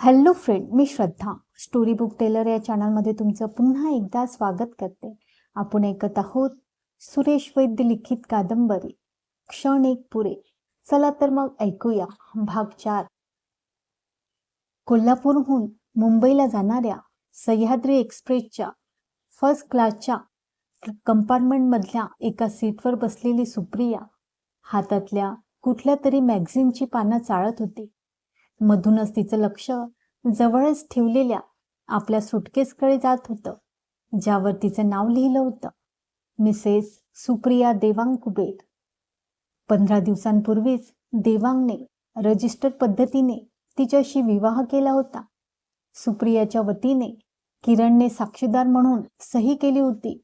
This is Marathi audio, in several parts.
हॅलो फ्रेंड, मी श्रद्धा. स्टोरी बुक टेलर या चॅनलमध्ये तुमचं पुन्हा एकदा स्वागत करते. आपण ऐकत आहोत सुरेश वैद्य लिखित कादंबरी क्षण एक पुरे. चला तर मग ऐकूया भाग 4. कोल्हापूरहून मुंबईला जाणाऱ्या सह्याद्री एक्सप्रेसच्या फर्स्ट क्लासच्या कंपार्टमेंटमधल्या एका सीटवर बसलेली सुप्रिया हातातल्या कुठल्या तरी मॅगझिनची पानं चाळत होती. मधूनच तिचं लक्ष जवळच ठेवलेल्या आपल्या सुटकेसकडे जात होतं, ज्यावर तिचं नाव लिहिलं होतं, मिसेस सुप्रिया देवांग कुबेर. 15 दिवसांपूर्वीच देवांगने रजिस्टर पद्धतीने तिच्याशी विवाह केला होता. सुप्रियाच्या वतीने किरणने साक्षीदार म्हणून सही केली होती,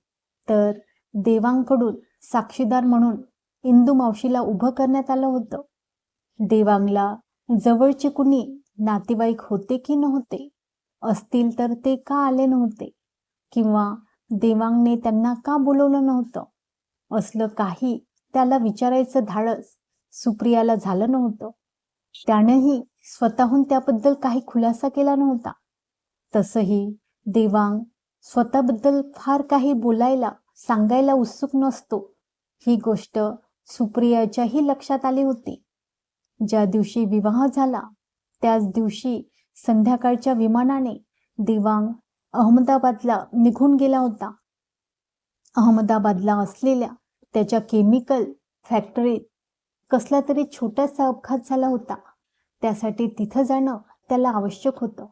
तर देवांगकडून साक्षीदार म्हणून इंदू मावशीला उभं करण्यात आलं होतं. देवांगला जवळचे कुणी नातेवाईक होते की नव्हते, असतील तर ते का आले नव्हते, किंवा देवांगने त्यांना का बोलवलं नव्हतं, असलं काही त्याला विचारायचं धाडस सुप्रियाला झालं नव्हतं. त्यानेही स्वतःहून त्याबद्दल काही खुलासा केला नव्हता. तसंही देवांग स्वतःबद्दल फार काही बोलायला सांगायला उत्सुक नसतो, ही गोष्ट सुप्रियाच्याही लक्षात आली होती. ज्या दिवशी विवाह झाला त्याच दिवशी संध्याकाळच्या विमानाने देवांग अहमदाबादला निघून गेला होता. अहमदाबादला असलेल्या त्याच्या केमिकल फॅक्टरीत कसला तरी छोटासा अपघात झाला होता. त्यासाठी तिथं जाणं त्याला आवश्यक होतं.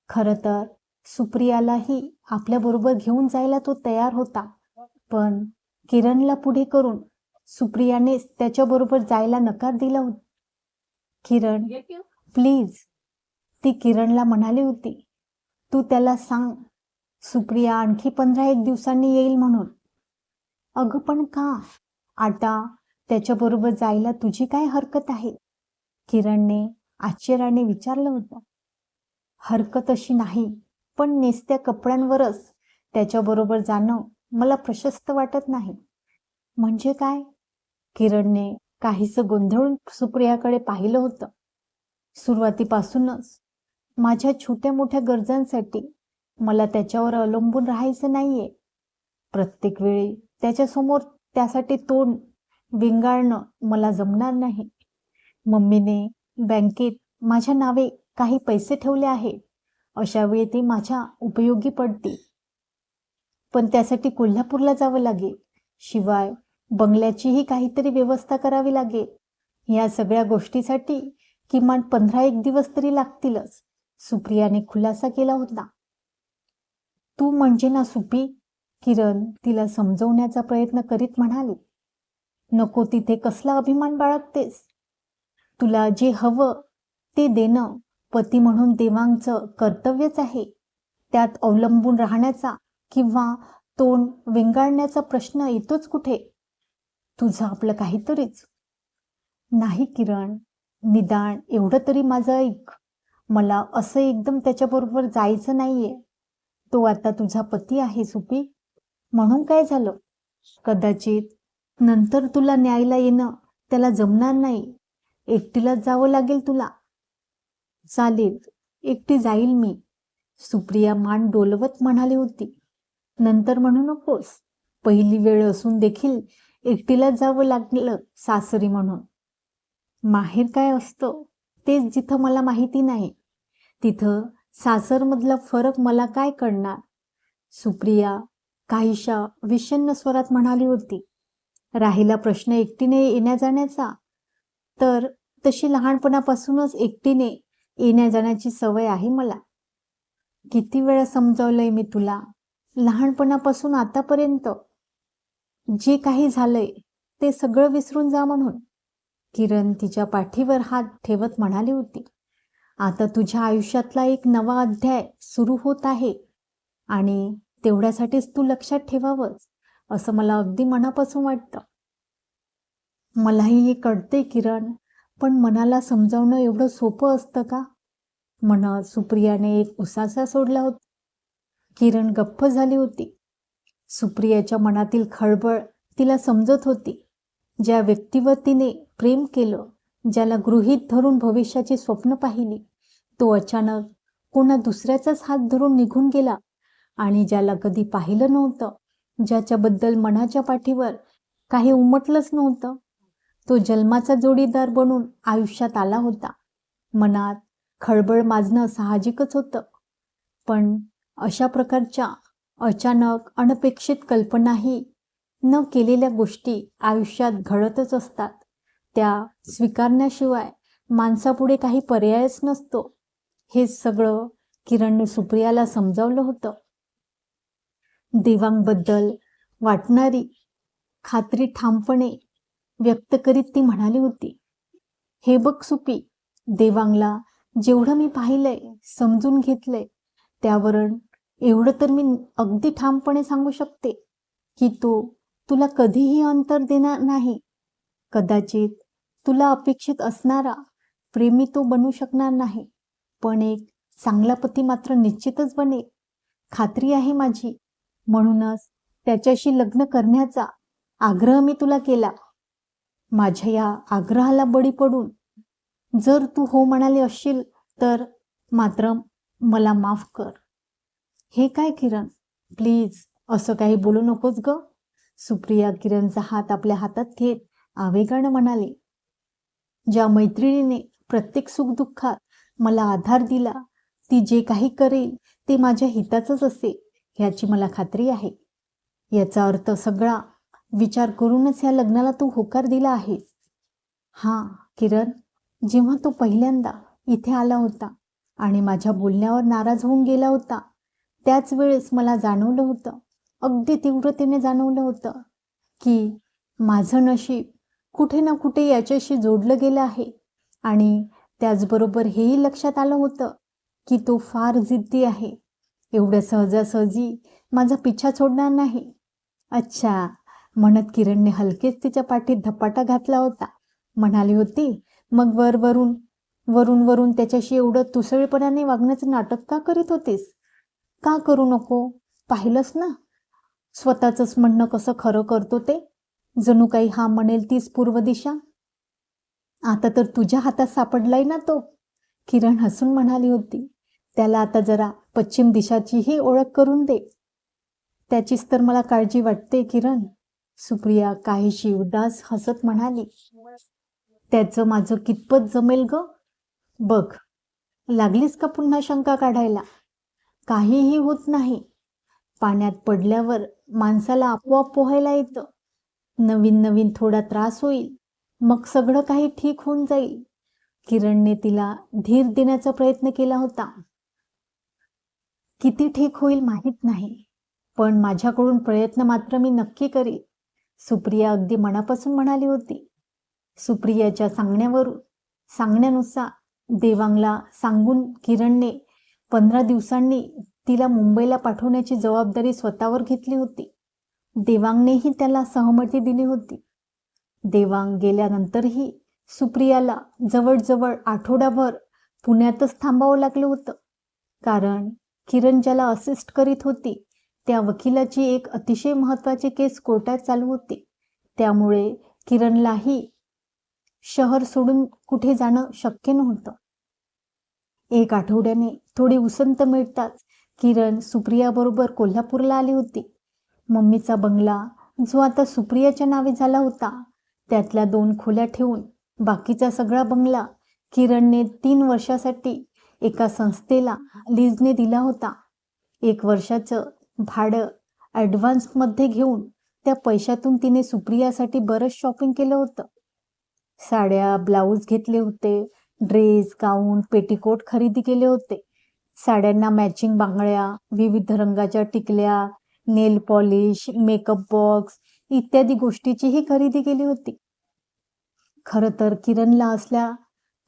खरं तर सुप्रियालाही आपल्याबरोबर घेऊन जायला तो तयार होता, पण किरणला पुढे करून सुप्रियाने त्याच्याबरोबर जायला नकार दिला होता. किरण, प्लीज, ती किरणला म्हणाली होती. तू त्याला सांग सुप्रिया आणखी 15 दिवसांनी येईल म्हणून. अगं पण का? आता त्याच्याबरोबर जायला तुझी काय हरकत आहे? किरणने आश्चर्याने विचारलं होतं. हरकत अशी नाही, पण नेसत्या कपड्यांवरच त्याच्याबरोबर जाणं मला प्रशस्त वाटत नाही. म्हणजे काय? किरणने काहीसं गोंधळून सुप्रियाकडे पाहिलं होतं. सुरुवातीपासूनच माझ्या छोट्या मोठ्या गरजांसाठी मला त्याच्यावर अवलंबून राहायचं नाहीये. प्रत्येक वेळी त्याच्यासमोर त्यासाठी तोंड विंगाळणं मला जमणार नाही. मम्मीने बँकेत माझ्या नावे काही पैसे ठेवले आहेत, अशा वेळी ते माझ्या उपयोगी पडतील. पण त्यासाठी कोल्हापूरला जावं लागेल, शिवाय बंगल्याचीही काहीतरी व्यवस्था करावी लागेल. या सगळ्या गोष्टीसाठी किमान 15 दिवस तरी लागतीलच, सुप्रियाने खुलासा केला होता. तू म्हणजे ना सुपी, किरण तिला समजवण्याचा प्रयत्न करीत म्हणाली. नको तिथे कसला अभिमान बाळगतेस? तुला जे हवं ते देणं पती म्हणून देवांगचं कर्तव्यच आहे. त्यात अवलंबून राहण्याचा किंवा तोंड विंगाळण्याचा प्रश्न येतोच कुठे? तुझं आपलं काहीतरीच. नाही किरण, निदान एवढं तरी माझं ऐक. मला असं एकदम त्याच्याबरोबर जायचं नाहीये. तो आता तुझा पती आहे सुपी. म्हणून काय झालं? कदाचित नंतर तुला न्यायला येणं त्याला जमणार नाही. एकटीलाच जावं लागेल तुला. चालेल, एकटी जाईल मी, सुप्रिया मान डोलवत म्हणाली होती. नंतर म्हणू नकोस. पहिली वेळ असून देखील एकटीलाच जावं लागलं सासरी म्हणून. माहेर काय असतं तेच जिथं मला माहिती नाही, तिथं सासरमधला फरक मला काय कळणार, सुप्रिया काहीशा विषण्ण स्वरात म्हणाली होती. राहिला प्रश्न एकटीने येण्या जाण्याचा, तर तशी लहानपणापासूनच एकटीने येण्या जाण्याची सवय आहे मला. किती वेळा समजावलंय मी तुला, लहानपणापासून आतापर्यंत जे काही झालंय ते सगळं विसरून जा म्हणून. किरण तिच्या पाठीवर हात ठेवत म्हणाली होती. आता तुझ्या आयुष्यातला एक नवा अध्याय सुरू होत आहे आणि तेवढ्यासाठीच तू लक्षात ठेवावंच, असं मला अगदी मनापासून वाटतं. मलाही हे कळतंय किरण, पण मनाला समजावणं एवढं सोपं असतं का? म्हणत सुप्रियाने एक उसासा सोडला होता. किरण गप्प झाली होती. सुप्रियाच्या मनातील खळबळ तिला समजत होती. ज्या व्यक्तीवर तिने प्रेम केलं, ज्याला गृहीत धरून भविष्याची स्वप्न पाहिली, तो अचानक कोणा दुसऱ्याचाच हात धरून निघून गेला आणि ज्याला कधी पाहिलं नव्हतं, ज्याच्याबद्दल मनाच्या पाठीवर काही उमटलंच नव्हतं, तो जन्माचा जोडीदार बनून आयुष्यात आला होता. मनात खळबळ माजणं साहजिकच होतं. पण अशा प्रकारच्या अचानक अनपेक्षित कल्पनाही न केलेल्या गोष्टी आयुष्यात घडतच असतात. त्या स्वीकारण्याशिवाय माणसापुढे काही पर्यायच नसतो. हे सगळं किरणने सुप्रियाला समजावलं होतं. देवांगबद्दल वाटणारी खात्री ठामपणे व्यक्त करीत ती म्हणाली होती, हे बघ सुपी, देवांगला जेवढं मी पाहिलंय, समजून घेतलंय, त्यावरून एवढं तर मी अगदी ठामपणे सांगू शकते की तो तुला कधीही अंतर देणार नाही. कदाचित तुला अपेक्षित असणारा प्रेमी तो बनू शकणार नाही, पण एक चांगला पती मात्र निश्चितच बनेल. खात्री आहे माझी. म्हणूनच त्याच्याशी लग्न करण्याचा आग्रह मी तुला केला. माझ्या या आग्रहाला बळी पडून जर तू हो म्हणाले असशील तर मात्र मला माफ कर. हे काय किरण, प्लीज असं काही बोलू नकोस ग. सुप्रिया किरणचा हात आपल्या हातात घेत आवेगानं म्हणाली, ज्या मैत्रिणीने प्रत्येक सुखदुःखात मला आधार दिला, ती जे काही करेल ते माझ्या हिताचंच असेल ह्याची मला खात्री आहे. याचा अर्थ सगळा विचार करूनच या लग्नाला तू होकार दिला आहेस. हां किरण, जेव्हा तो पहिल्यांदा इथे आला होता आणि माझ्या बोलण्यावर नाराज होऊन गेला होता, त्याच वेळेस मला जाणवलं होतं, अगदी तीव्रतेने जाणवलं होतं की माझं नशीब कुठे ना कुठे याच्याशी जोडलं गेलं आहे. आणि त्याचबरोबर हेही लक्षात आलं होतं की तो फार जिद्दी आहे. एवढ्या सहजासहजी माझा पिछा सोडणार नाही. अच्छा, म्हणत किरणने हलकेच तिच्या पाठीत धपाटा घातला होता. म्हणाली होती, मग वरून वरून त्याच्याशी एवढं तुसळेपणाने वागण्याचं नाटक का करीत होतीस? का करू नको? पाहिलंस ना स्वतःच म्हणणं कसं खरं करतो ते. जणू काही हा म्हणेल तीच पूर्व दिशा. आता तर तुझ्या हातात सापडलाय ना तो. किरण हसून म्हणाली होती, त्याला आता जरा पश्चिम दिशाचीही ओळख करून दे. त्याचीच तर मला काळजी वाटते किरण. सुप्रिया काहीशी उदास हसत म्हणाली, त्याचं माझं कितपत जमेल ग. बघ, लागलीस का पुन्हा शंका काढायला? काहीही होत नाही. पाण्यात पडल्यावर माणसाला आपोआप पोहायला येतं. नवीन नवीन थोडा त्रास होईल, मग सगळं काही ठीक होऊन जाईल. किरणने तिला धीर देण्याचा प्रयत्न केला होता. किती ठीक होईल माहीत नाही, पण माझ्याकडून प्रयत्न मात्र मी नक्की करीन. सुप्रिया अगदी मनापासून म्हणाली होती. सुप्रियाच्या सांगण्यानुसार देवांगला सांगून किरणने 15 दिवसांनी तिला मुंबईला पाठवण्याची जबाबदारी स्वतःवर घेतली होती. देवांगनेही त्याला सहमती दिली होती. देवांग गेल्यानंतरही सुप्रियाला जवळजवळ आठवडाभर पुण्यातच थांबावं लागलं होतं. कारण किरण ज्याला असिस्ट करीत होती त्या वकिलाची एक अतिशय महत्त्वाची केस कोर्टात चालू होती. त्यामुळे किरणलाही शहर सोडून कुठे जाणं शक्य नव्हतं. एक आठवड्याने थोडी उसंत मिळताच किरण सुप्रियाबरोबर कोल्हापूरला आली होती. मम्मीचा बंगला जो आता सुप्रियाच्या नावे झाला होता, त्यातल्या 2 खोल्या ठेवून बाकीचा सगळा बंगला किरणने 3 वर्षासाठी एका संस्थेला लीजने दिला होता. 1 वर्षाचं भाडं ॲडव्हान्समध्ये घेऊन त्या पैशातून तिने सुप्रियासाठी बरंच शॉपिंग केलं होतं. साड्या, ब्लाऊज घेतले होते, ड्रेस, गाऊन, पेटीकोट खरेदी केले होते. साड्यांना मॅचिंग बांगड्या, विविध रंगाच्या टिकल्या, नेल पॉलिश, मेकअप बॉक्स इत्यादी गोष्टीचीही खरेदी केली होती. खरं तर किरणला असल्या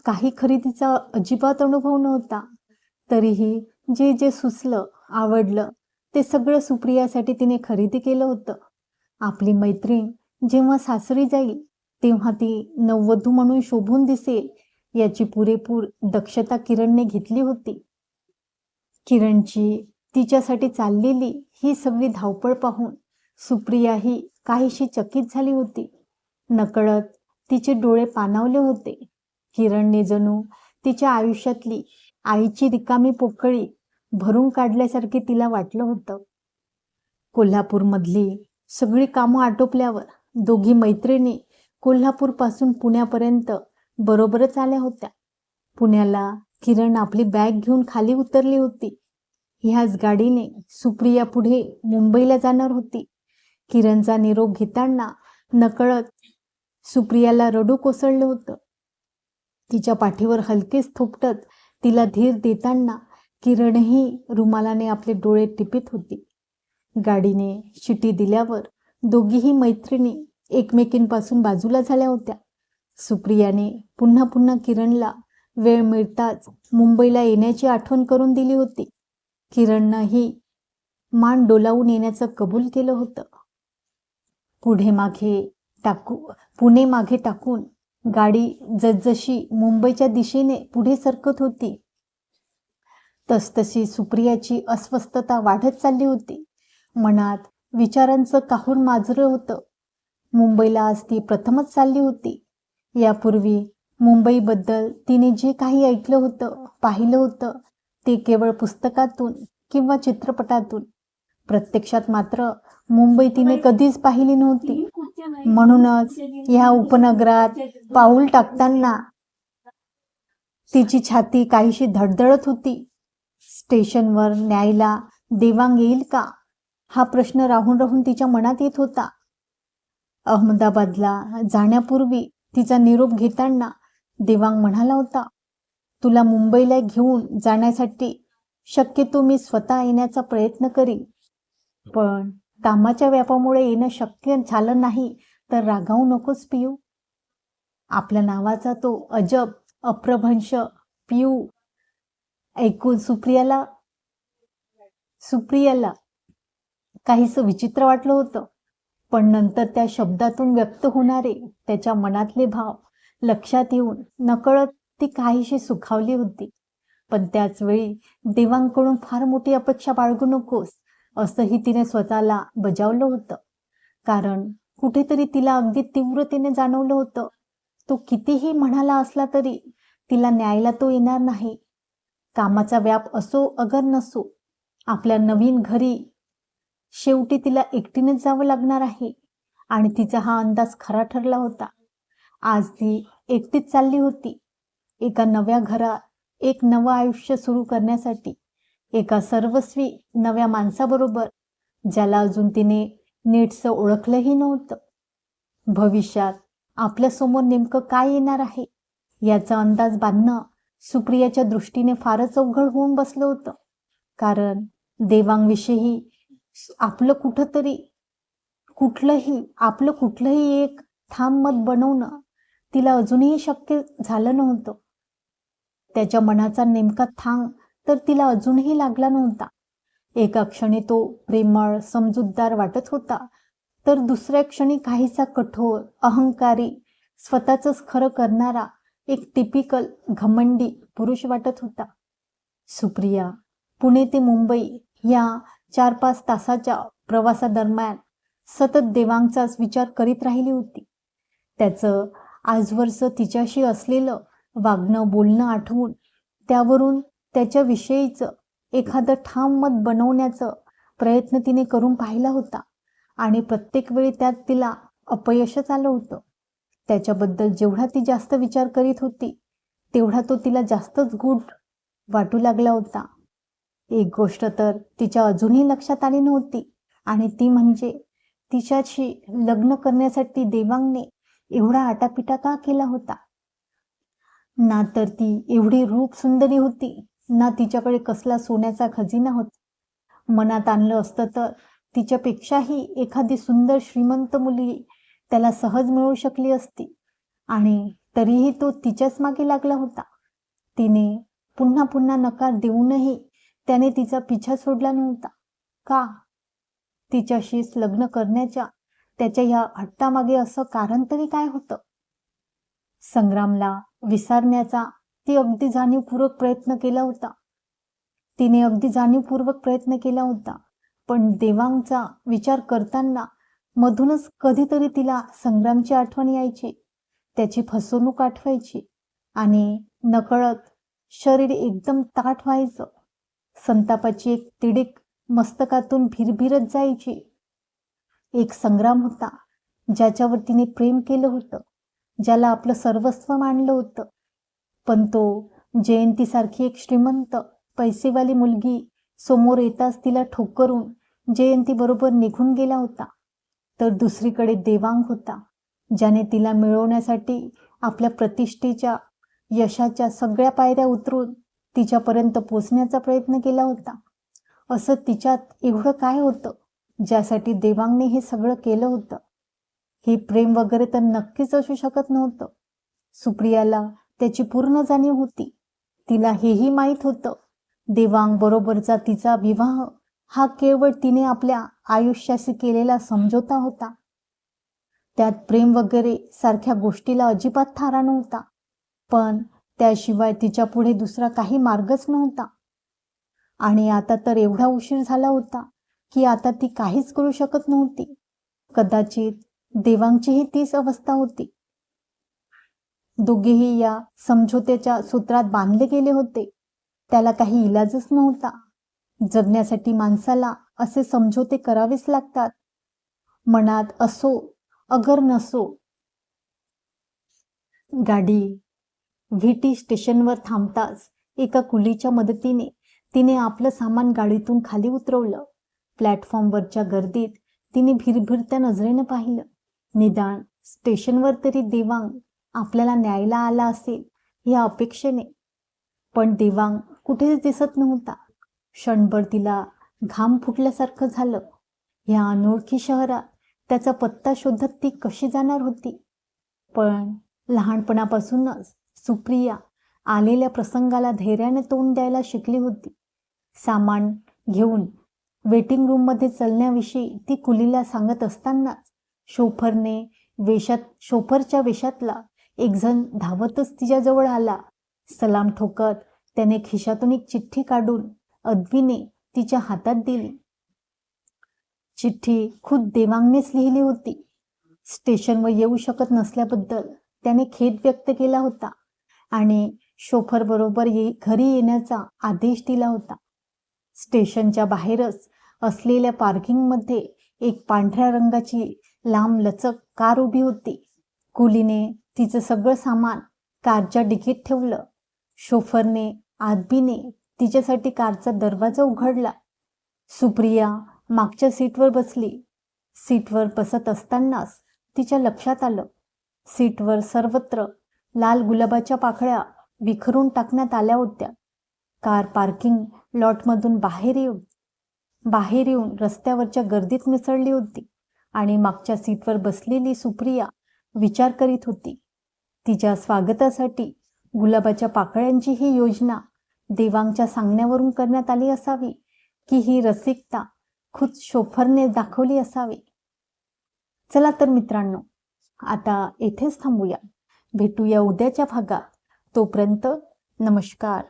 काही खरेदीचा अजिबात अनुभव नव्हता. तरीही जे जे सुचलं, आवडलं ते सगळं सुप्रियासाठी तिने खरेदी केलं होतं. आपली मैत्रीण जेव्हा सासरी जाईल तेव्हा ती नववधू म्हणून शोभून दिसेल याची पुरेपूर दक्षता किरणने घेतली होती. किरणची तिच्यासाठी चाललेली ही सगळी धावपळ पाहून सुप्रियाही काहीशी चकित झाली होती. नकळत तिचे डोळे पाणावले होते. किरणने जणू तिच्या आयुष्यातली आईची रिकामी पोकळी भरून काढल्यासारखे तिला वाटलं होतं. कोल्हापूरमधली सगळी कामं आटोपल्यावर दोघी मैत्रिणी कोल्हापूरपासून पुण्यापर्यंत बरोबरच आल्या होत्या. पुण्याला किरण आपली बॅग घेऊन खाली उतरली होती. ह्याच गाडीने सुप्रिया पुढे मुंबईला जाणार होती. किरणचा निरोप घेताना नकळत सुप्रियाला रडू कोसळलं होतं. तिच्या पाठीवर हलकेच थोपटत तिला धीर देताना किरणही रुमालाने आपले डोळे टिपीत होती. गाडीने शिटी दिल्यावर दोघीही मैत्रिणी एकमेकींपासून बाजूला झाल्या होत्या. सुप्रियाने पुन्हा पुन्हा किरणला वेळ मिळताच मुंबईला येण्याची आठवण करून दिली होती. किरणनंही मान डोलावून येण्याचं कबूल केलं होतं. पुणे मागे टाकून गाडी जसजशी मुंबईच्या दिशेने पुढे सरकत होती तसतशी सुप्रियाची अस्वस्थता वाढत चालली होती. मनात विचारांचं काहूर माजरं होतं. मुंबईला आज ती प्रथमच चालली होती. यापूर्वी मुंबईबद्दल तिने जे काही ऐकलं होतं, पाहिलं होतं ते केवळ पुस्तकातून किंवा चित्रपटातून. प्रत्यक्षात मात्र मुंबई तिने कधीच पाहिली नव्हती. म्हणूनच ह्या उपनगरात पाऊल टाकताना तिची छाती काहीशी धडधडत होती. स्टेशनवर न्यायला देवांग येईल का, हा प्रश्न राहून राहून तिच्या मनात येत होता. अहमदाबादला जाण्यापूर्वी तिचा निरोप घेताना देवांग म्हणाला होता, तुला मुंबईला घेऊन जाण्यासाठी शक्यतो मी स्वतः येण्याचा प्रयत्न करीन, पण कामाच्या व्यापामुळे येणं शक्य झालं नाही तर रागावू नकोस पियू. आपल्या नावाचा तो अजब अप्रभ्रंश पियू ऐकून सुप्रियाला काहीसं विचित्र वाटलं होतं. पण नंतर त्या शब्दातून व्यक्त होणारे त्याच्या मनातले भाव लक्षात येऊन नकळत ती काहीशी सुखावली होती. पण त्याच वेळी देवांकडून फार मोठी अपेक्षा बाळगू नकोस असंही तिने स्वतःला बजावलं होतं. कारण कुठेतरी तिला अगदी तीव्रतेने जाणवलं होतं, तो कितीही म्हणाला असला तरी तिला न्यायला तो येणार नाही. कामाचा व्याप असो अगर नसो, आपल्या नवीन घरी शेवटी तिला एकटीनेच जावं लागणार आहे. आणि तिचा हा अंदाज खरा ठरला होता. आज ती एकटीच चालली होती, एका नव्या घरात एक नवं आयुष्य सुरू करण्यासाठी, एका सर्वस्वी नव्या माणसाबरोबर, ज्याला अजून तिने नीटसं ओळखलंही नव्हतं. भविष्यात आपल्यासमोर नेमकं काय येणार आहे याचा अंदाज बांधणं सुप्रियाच्या दृष्टीने फारच अवघड होऊन बसलं होतं. कारण देवांगविषयी आपलं कुठलंही एक ठाम मत बनवणं तिला अजूनही शक्य झालं नव्हतं. त्याच्या मनाचा नेमका थांग तर तिला अजूनही लागला नव्हता. एका क्षणी तो प्रेमळ समजूतदार वाटत होता, तर दुसऱ्या क्षणी काहीसा कठोर, अहंकारी, स्वतःच खरं करणारा एक टिपिकल घमंडी पुरुष वाटत होता. सुप्रिया पुणे ते मुंबई या 4-5 तासाच्या प्रवासादरम्यान सतत देवांगचाच विचार करीत राहिली होती. त्याचं आजवरचं तिच्याशी असलेलं वागणं बोलणं आठवून त्यावरून त्याच्याविषयीचं एखादं ठाम मत बनवण्याचा प्रयत्न तिने करून पाहिला होता आणि प्रत्येक वेळी त्यात तिला अपयशच आलं होतं. त्याच्याबद्दल जेवढा ती जास्त विचार करीत होती तेवढा तो तिला जास्तच गूढ वाटू लागला होता. एक गोष्ट तर तिच्या अजूनही लक्षात आली नव्हती आणि ती म्हणजे तिच्याशी लग्न करण्यासाठी देवांगने एवढा आटापिटा का केला होता. ना तर ती एवढी रूप सुंदरी होती, ना तिच्याकडे कसला सोन्याचा खजिना होता. मनात आणलं असतं तर तिच्यापेक्षाही एखादी सुंदर श्रीमंत मुलगी त्याला सहज मिळू शकली असती आणि तरीही तो तिच्याच मागे लागला होता. तिने पुन्हा पुन्हा नकार देऊनही त्याने तिचा पिछा सोडला नव्हता. का? तिच्याशीच लग्न करण्याच्या त्याच्या ह्या हट्टामागे असं कारण तरी काय होतं? संग्रामला विसरण्याचा ती अगदी जाणीवपूर्वक प्रयत्न केला होता. तिने अगदी जाणीवपूर्वक प्रयत्न केला होता. पण देवांगचा विचार करताना मधूनच कधीतरी तिला संग्रामची आठवण यायची, त्याची फसवणूक आठवायची आणि नकळत शरीर एकदम ताठ व्हायचं. संतापाची एक तिडीक मस्तकातून भिरभिरत जायची. एक संग्राम होता, ज्याच्यावर तिने प्रेम केलं होतं, ज्याला आपलं सर्वस्व मानलं होतं. पण तो जयंतीसारखी एक श्रीमंत पैसेवाली मुलगी समोर येताच तिला ठोकरून जयंती बरोबर निघून गेला होता. तर दुसरीकडे देवांग होता, ज्याने तिला मिळवण्यासाठी आपल्या प्रतिष्ठेच्या, यशाच्या सगळ्या पायऱ्या उतरून तिच्यापर्यंत पोचण्याचा प्रयत्न केला होता. असं तिच्यात एवढं काय होतं ज्यासाठी देवांगने हे सगळं केलं होतं? हे प्रेम वगैरे तर नक्कीच असू शकत नव्हतं. सुप्रियाला त्याची पूर्ण जाणीव होती. तिला हेही माहीत होतं, देवांग बरोबरचा तिचा विवाह हा केवळ तिने आपल्या आयुष्याशी केलेला समझोता होता. त्यात प्रेम वगैरे सारख्या गोष्टीला अजिबात थारा नव्हता. पण त्याशिवाय तिच्या पुढे दुसरा काही मार्गच नव्हता. आणि आता तर एवढा उशीर झाला होता की आता ती काहीच करू शकत नव्हती. कदाचित देवांगचीही तीच अवस्था होती. दोघेही या समझोत्याच्या सूत्रात बांधले गेले होते. त्याला काही इलाजच नव्हता. जगण्यासाठी माणसाला असे समझोते करावेच लागतात. मनात असो अगर नसो. गाडी व्हीटी स्टेशनवर थांबताच एका कुलीच्या मदतीने तिने आपलं सामान गाडीतून खाली उतरवलं. प्लॅटफॉर्मवरच्या गर्दीत तिने भिरभिरत्या नजरेनं पाहिलं. निदान स्टेशनवर तरी देवांग आपल्याला न्यायला आला असेल या अपेक्षेने. पण देवांग कुठेच दिसत नव्हता. क्षणभर तिला घाम फुटल्यासारखं झालं. या अनोळखी शहरात त्याचा पत्ता शोधत ती कशी जाणार होती? पण लहानपणापासूनच सुप्रिया आलेल्या प्रसंगाला धैर्याने तोंड द्यायला शिकली होती. सामान घेऊन वेटिंग रूममध्ये चलण्याविषयी ती कुलीला सांगत असताना शोफरच्या वेशातला एक जण धावतच तिच्याजवळ आला. सलाम ठोकत त्याने खिशातून एक चिठ्ठी काढून अद्वीने तिच्या हातात दिली. चिठ्ठी खुद्द देवांगनेच लिहिली होती. स्टेशनवर येऊ शकत नसल्याबद्दल त्याने खेद व्यक्त केला होता आणि शोफर बरोबर घरी येण्याचा आदेश दिला होता. स्टेशनच्या बाहेरच असलेल्या पार्किंगमध्ये एक पांढऱ्या रंगाची लांब लचक कार उभी होती. कुलीने तिचं सगळं सामान कारच्या डिकीत ठेवलं. शोफरने आदबीने तिच्यासाठी कारचा दरवाजा उघडला. सुप्रिया मागच्या सीटवर बसली. सीटवर बसत असतानाच तिच्या लक्षात आलं, सीटवर सर्वत्र लाल गुलाबाच्या पाकळ्या विखरून टाकण्यात आल्या होत्या. कार पार्किंग लॉटमधून बाहेर येऊन रस्त्यावरच्या गर्दीत मिसळली होती आणि मागच्या सीटवर बसलेली सुप्रिया विचार करीत होती. तिच्या स्वागतासाठी गुलाबाच्या पाकळ्यांची ही योजना देवांगच्या सांगण्यावरून करण्यात आली असावी की ही रसिकता खुद्द शोफरने दाखवली असावी. चला तर मित्रांनो, आता येथेच थांबूया. भेटूया उद्याच्या भागात. तोपर्यंत नमस्कार.